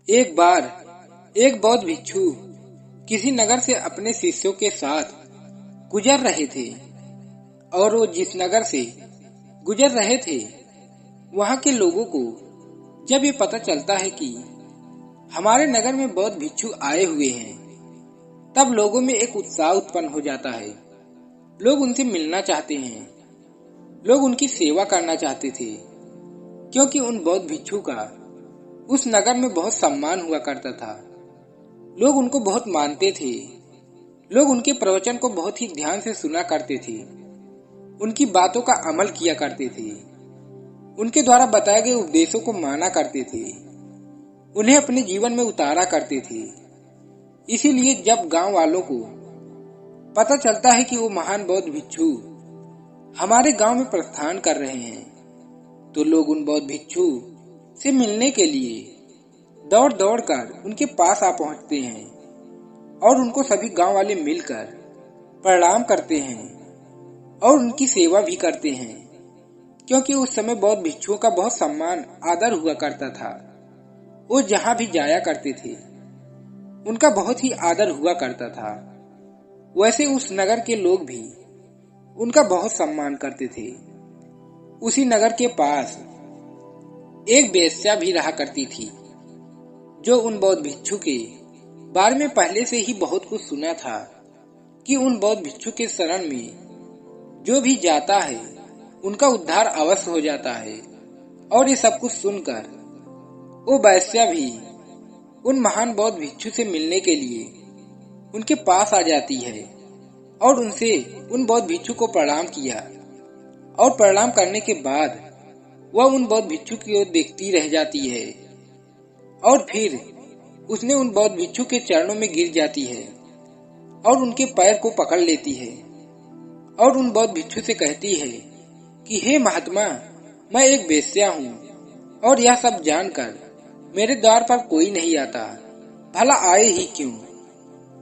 एक बार एक बौद्ध भिक्षु किसी नगर से अपने शिष्यों के साथ गुजर रहे थे और वो जिस नगर से गुजर रहे थे वहां के लोगों को जब ये पता चलता है कि हमारे नगर में बौद्ध भिक्षु आए हुए हैं, तब लोगों में एक उत्साह उत्पन्न हो जाता है। लोग उनसे मिलना चाहते हैं, लोग उनकी सेवा करना चाहते थे, क्योंकि उन बौद्ध भिक्षु का उस नगर में बहुत सम्मान हुआ करता था। लोग उनको बहुत मानते थे, लोग उनके प्रवचन को बहुत ही ध्यान से सुना करते थे, उनकी बातों का अमल किया करते थे, उनके द्वारा बताए गए उपदेशों को माना करते थे, उन्हें अपने जीवन में उतारा करते थे। इसीलिए जब गांव वालों को पता चलता है कि वो महान बौद्ध भिक्षु हमारे गांव में प्रस्थान कर रहे हैं, तो लोग उन बौद्ध भिक्षु से मिलने के लिए दौड़ दौड़ कर उनके पास आ पहुंचते हैं और उनको सभी गांव वाले मिलकर प्रणाम करते हैं और उनकी सेवा भी करते हैं, क्योंकि उस समय बौद्ध भिक्षुओं का बहुत सम्मान आदर हुआ करता था। वो जहां भी जाया करते थे उनका बहुत ही आदर हुआ करता था। वैसे उस नगर के लोग भी उनका बहुत सम्मान करते थे। उसी नगर के पास एक वेश्या भी रहा करती थी, जो उन बौद्ध भिक्षु के बारे में पहले से ही बहुत कुछ सुना था कि उन बौद्ध भिक्षु के शरण में जो भी जाता है उनका उद्धार अवश्य हो जाता है। और ये सब कुछ सुनकर वो वेश्या भी उन महान बौद्ध भिक्षु से मिलने के लिए उनके पास आ जाती है और उनसे उन बौद्ध भिक्षु को प्रणाम किया। और प्रणाम करने के बाद वह उन बौद्ध भिक्षु की ओर देखती रह जाती है और फिर उसने उन बौद्ध भिक्षु के चरणों में गिर जाती है और उनके पैर को पकड़ लेती है और उन बौद्ध भिक्षु से कहती है कि हे महात्मा, मैं एक वेश्या हूँ और यह सब जानकर मेरे द्वार पर कोई नहीं आता, भला आए ही क्यों?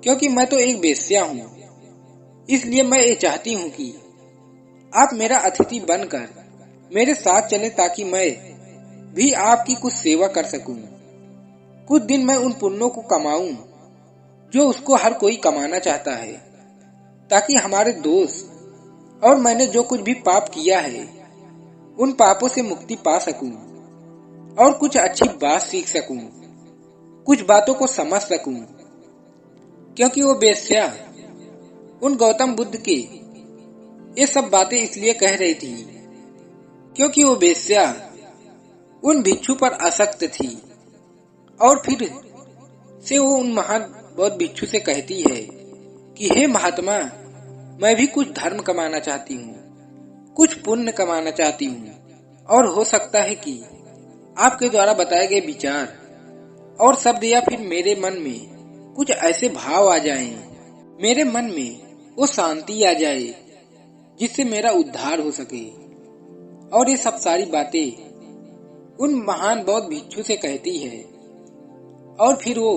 क्योंकि मैं तो एक वेश्या हूँ। इसलिए मैं ये चाहती हूँ कि आप मेरा अतिथि बनकर मेरे साथ चलें, ताकि मैं भी आपकी कुछ सेवा कर सकूं। कुछ दिन मैं उन पुण्यों को कमाऊं जो उसको हर कोई कमाना चाहता है, ताकि हमारे दोस्त और मैंने जो कुछ भी पाप किया है उन पापों से मुक्ति पा सकूं और कुछ अच्छी बात सीख सकूं, कुछ बातों को समझ सकूं। क्योंकि वो वेश्या उन गौतम बुद्ध के ये सब बातें इसलिए कह रही थी क्योंकि वो वेश्या उन भिक्षु पर आसक्त थी। और फिर से वो उन महान बौद्ध भिक्षु से कहती है कि हे महात्मा, मैं भी कुछ धर्म कमाना चाहती हूँ, कुछ पुण्य कमाना चाहती हूँ, और हो सकता है कि आपके द्वारा बताए गए विचार और शब्द या फिर मेरे मन में कुछ ऐसे भाव आ जाएं, मेरे मन में वो शांति आ जाए जिससे मेरा उद्धार हो सके। और ये सब सारी बातें उन महान बौद्ध भिक्षु से कहती है। और फिर वो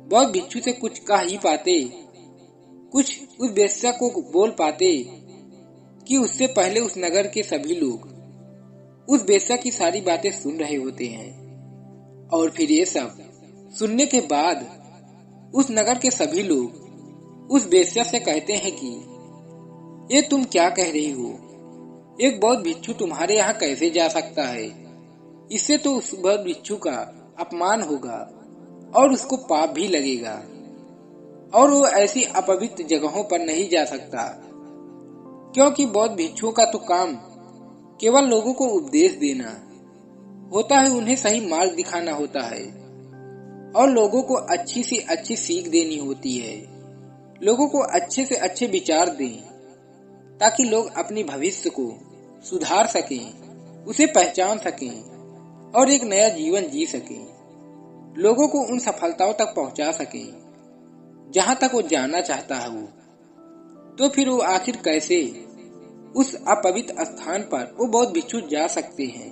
बौद्ध भिक्षु से कुछ कह ही पाते, कुछ उस वेश्या को बोल पाते कि उससे पहले उस नगर के सभी लोग उस वेश्या की सारी बातें सुन रहे होते हैं। और फिर ये सब सुनने के बाद उस नगर के सभी लोग उस वेश्या से कहते हैं कि ये तुम क्या कह रही हो? एक बौद्ध भिक्षु तुम्हारे यहाँ कैसे जा सकता है? इससे तो उस बौद्ध भिक्षु का अपमान होगा और उसको पाप भी लगेगा, और वो ऐसी अपवित्र जगहों पर नहीं जा सकता, क्योंकि बौद्ध भिक्षुओं का तो काम केवल लोगों को उपदेश देना होता है, उन्हें सही मार्ग दिखाना होता है और लोगों को अच्छी से अच्छी सीख देनी होती है। लोगों को अच्छे से अच्छे विचार दें ताकि लोग अपने भविष्य को सुधार सकें, उसे पहचान सकें और एक नया जीवन जी सकें, लोगों को उन सफलताओं तक पहुंचा सकें जहां तक वो जाना चाहता है। तो फिर वो आखिर कैसे उस अपवित्र स्थान पर वो बौद्ध भिक्षु जा सकते हैं?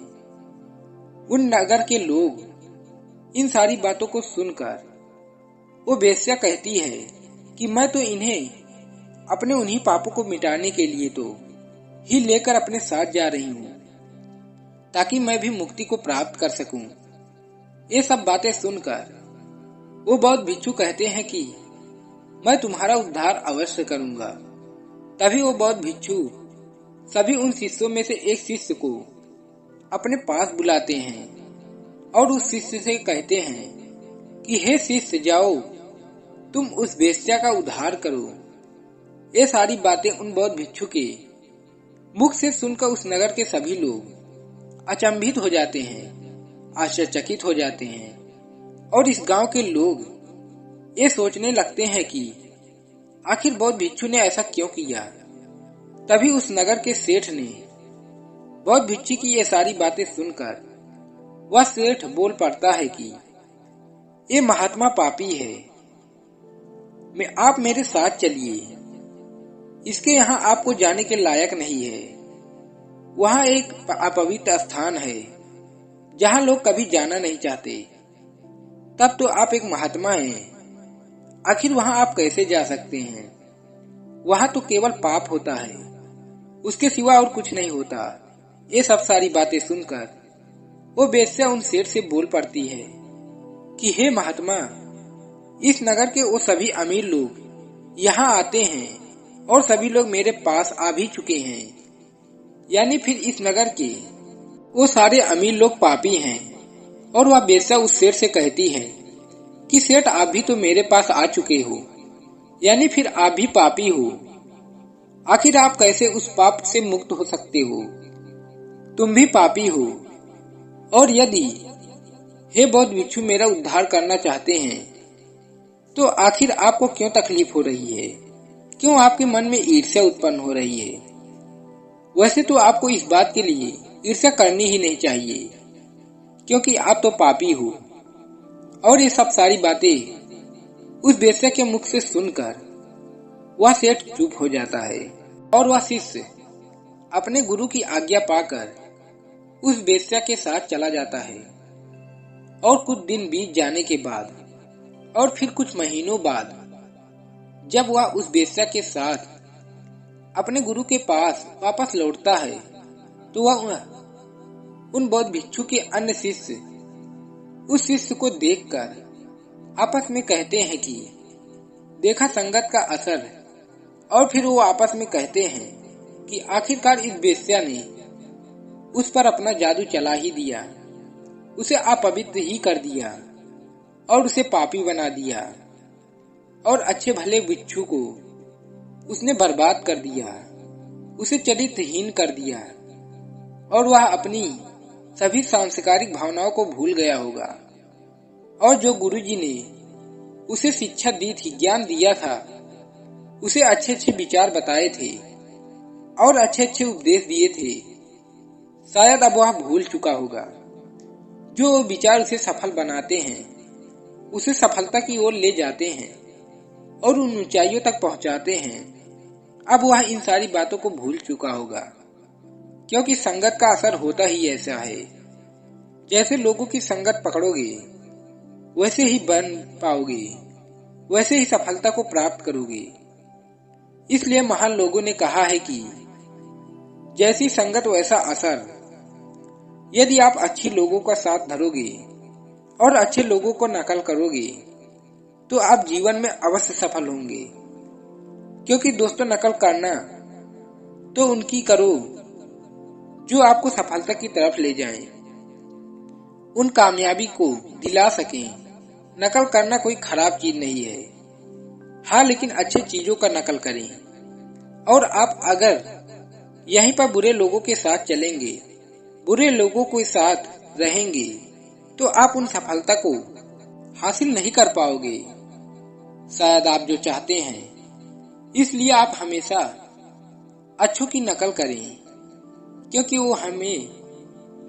उन नगर के लोग इन सारी बातों को सुनकर वो वेश्या कहती है कि मैं तो इन्हें अपने उन्हीं पापों को मिटाने के लिए तो ही लेकर अपने साथ जा रही हूँ, ताकि मैं भी मुक्ति को प्राप्त कर सकूं। ये सब बातें सुनकर वो बौद्ध भिक्षु कहते हैं कि मैं तुम्हारा उद्धार अवश्य करूंगा। तभी वो बौद्ध भिक्षु सभी उन शिष्यों में से एक शिष्य को अपने पास बुलाते हैं और उस शिष्य से कहते हैं कि हे शिष्य, जाओ तुम उस वेश्या का उद्धार करो। ये सारी बातें उन बौद्ध भिक्षु के मुख से सुनकर उस नगर के सभी लोग अचंभित हो जाते हैं, आश्चर्यचकित हो जाते हैं और इस गांव के लोग ये सोचने लगते हैं कि आखिर बौद्ध भिक्षु ने ऐसा क्यों किया। तभी उस नगर के सेठ ने बौद्ध भिक्षु की ये सारी बातें सुनकर वह सेठ बोल पड़ता है कि ये महात्मा पापी है, आप मेरे साथ चलिए, इसके यहाँ आपको जाने के लायक नहीं है। वहाँ एक अपवित्र स्थान है जहाँ लोग कभी जाना नहीं चाहते। तब तो आप एक महात्मा हैं, आखिर वहाँ आप कैसे जा सकते हैं? वहाँ तो केवल पाप होता है, उसके सिवा और कुछ नहीं होता। ये सब सारी बातें सुनकर वो वेश्या उन सेठ से बोल पड़ती है कि हे महात्मा, इस नगर के वो सभी अमीर लोग यहाँ आते हैं और सभी लोग मेरे पास आ भी चुके हैं। यानी फिर इस नगर के वो सारे अमीर लोग पापी हैं। और वह वेश्या उस सेठ से कहती है कि सेठ, आप भी तो मेरे पास आ चुके हो, यानी फिर आप भी पापी हो। आखिर आप कैसे उस पाप से मुक्त हो सकते हो? तुम भी पापी हो। और यदि हे बौद्ध भिक्षु मेरा उद्धार करना चाहते हैं तो आखिर आपको क्यों तकलीफ हो रही है? क्यों आपके मन में ईर्ष्या उत्पन्न हो रही है? वैसे तो आपको इस बात के लिए ईर्ष्या करनी ही नहीं चाहिए, क्योंकि आप तो पापी हो। और ये सब सारी बातें उस वेश्या के मुख से सुनकर वह सेठ चुप हो जाता है और वह शिष्य अपने गुरु की आज्ञा पाकर उस वेश्या के साथ चला जाता है। और कुछ दिन बीत जाने के बाद और फिर कुछ महीनों बाद जब वह उस वेश्या के साथ अपने गुरु के पास वापस लौटता है तो वह उन बौद्ध भिक्षु के अन्य शिष्य उस शिष्य को देखकर आपस में कहते हैं कि देखा संगत का असर। और फिर वो आपस में कहते हैं कि आखिरकार इस वेश्या ने उस पर अपना जादू चला ही दिया, उसे अपवित्र ही कर दिया और उसे पापी बना दिया और अच्छे भले भिक्षु को उसने बर्बाद कर दिया, उसे चरित्रहीन कर दिया और वह अपनी सभी सांस्कारिक भावनाओं को भूल गया होगा। और जो गुरुजी ने उसे शिक्षा दी थी, ज्ञान दिया था, उसे अच्छे अच्छे विचार बताए थे और अच्छे अच्छे उपदेश दिए थे, शायद अब वह भूल चुका होगा। जो विचार उसे सफल बनाते हैं, उसे सफलता की ओर ले जाते हैं और उन ऊंचाइयों तक पहुंचाते हैं, अब वह इन सारी बातों को भूल चुका होगा। क्योंकि संगत का असर होता ही ऐसा है, जैसे लोगों की संगत पकड़ोगे वैसे ही बन पाओगे, वैसे ही सफलता को प्राप्त करोगे। इसलिए महान लोगों ने कहा है कि जैसी संगत वैसा असर। यदि आप अच्छी लोगों का साथ धरोगे और अच्छे लोगों को नकल करोगे तो आप जीवन में अवश्य सफल होंगे। क्योंकि दोस्तों, नकल करना तो उनकी करो जो आपको सफलता की तरफ ले जाएं, उन कामयाबी को दिला सकें। नकल करना कोई खराब चीज नहीं है, हाँ, लेकिन अच्छे चीजों का नकल करें। और आप अगर यहीं पर बुरे लोगों के साथ चलेंगे, बुरे लोगों के साथ रहेंगे, तो आप उन सफलता को हासिल नहीं कर पाओगे शायद आप जो चाहते हैं। इसलिए आप हमेशा अच्छों की नकल करें, क्योंकि वो हमें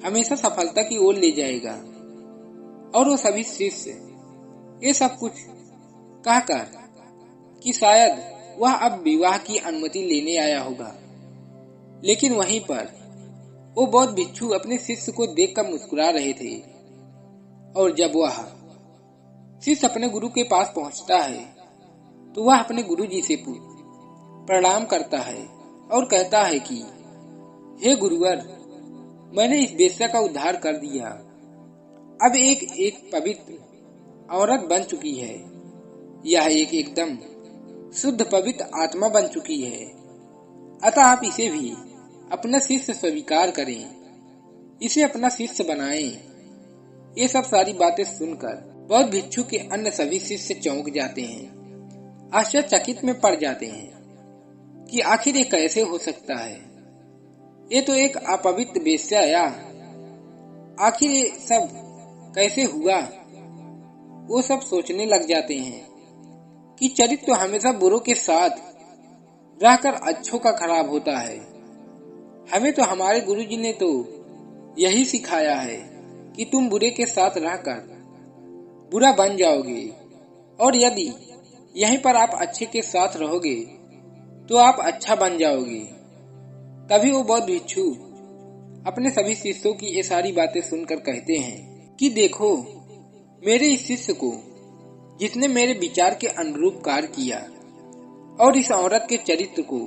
हमेशा सफलता की ओर ले जाएगा। और वो सभी शिष्य ये सब कुछ कहकर कि शायद वह अब विवाह की अनुमति लेने आया होगा, लेकिन वहीं पर वो बौद्ध भिक्षु अपने शिष्य को देखकर मुस्कुरा रहे थे। और जब वह शिष्य अपने गुरु के पास पहुंचता है तो वह अपने गुरु जी से प्रणाम करता है और कहता है कि हे गुरुवर, मैंने इस वेश्या का उद्धार कर दिया, अब एक पवित्र औरत बन चुकी है। यह एक एकदम शुद्ध पवित्र आत्मा बन चुकी है। अतः आप इसे भी अपना शिष्य स्वीकार करें, इसे अपना शिष्य बनाएं। ये सब सारी बातें सुनकर बौद्ध भिक्षु के अन्य सभी शिष्य चौंक जाते हैं, आश्चर्यचकित में पड़ जाते हैं कि आखिर ये कैसे हो सकता है। ये तो एक अपवित्र वेश्या या आखिर ये सब कैसे हुआ। वो सब सोचने लग जाते हैं कि चरित्र तो हमेशा बुरों के साथ रहकर अच्छों का खराब होता है। हमें तो हमारे गुरुजी ने तो यही सिखाया है कि तुम बुरे के साथ रहकर बुरा बन जाओगे, और यदि यहीं पर आप अच्छे के साथ रहोगे तो आप अच्छा बन जाओगे। तभी वो बौद्ध भिक्षु अपने सभी शिष्यों की ये सारी बातें सुनकर कहते हैं कि देखो, मेरे इस शिष्य को जिसने मेरे विचार के अनुरूप कार्य किया और इस औरत के चरित्र को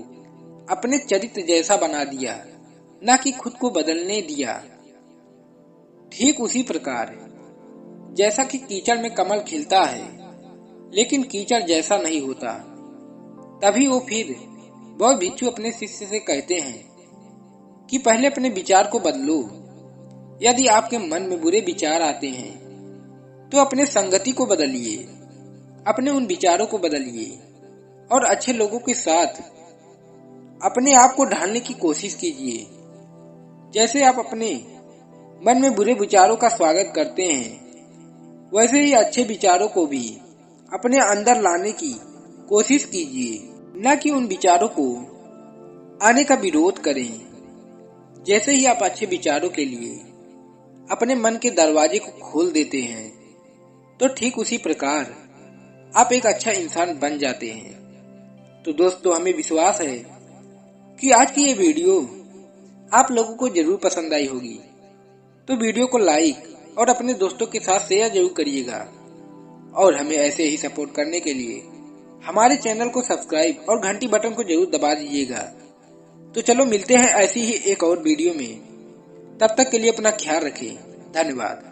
अपने चरित्र जैसा बना दिया, न कि खुद को बदलने दिया। ठीक उसी प्रकार जैसा कि कीचड़ में कमल खिलता है लेकिन कीचड़ जैसा नहीं होता, तभी वो फिर बौद्ध भिक्षु अपने शिष्य से कहते हैं कि पहले अपने विचार को बदलो। यदि आपके मन में बुरे विचार आते हैं तो अपने संगति को बदलिए, अपने उन विचारों को बदलिए और अच्छे लोगों के साथ अपने आप को ढालने की कोशिश कीजिए। जैसे आप अपने मन में बुरे विचारों का स्वागत करते हैं, वैसे ही अच्छे विचारों को भी अपने अंदर लाने की कोशिश कीजिए, न कि उन विचारों को आने का विरोध करें। जैसे ही आप अच्छे विचारों के लिए अपने मन के दरवाजे को खोल देते हैं, तो ठीक उसी प्रकार आप एक अच्छा इंसान बन जाते हैं। तो दोस्तों, हमें विश्वास है कि आज की ये वीडियो आप लोगों को जरूर पसंद आई होगी। तो वीडियो को लाइक और अपने दोस्तों के साथ शेयर जरूर करिएगा, और हमें ऐसे ही सपोर्ट करने के लिए हमारे चैनल को सब्सक्राइब और घंटी बटन को जरूर दबा दीजिएगा। तो चलो मिलते हैं ऐसी ही एक और वीडियो में। तब तक के लिए अपना ख्याल रखें। धन्यवाद।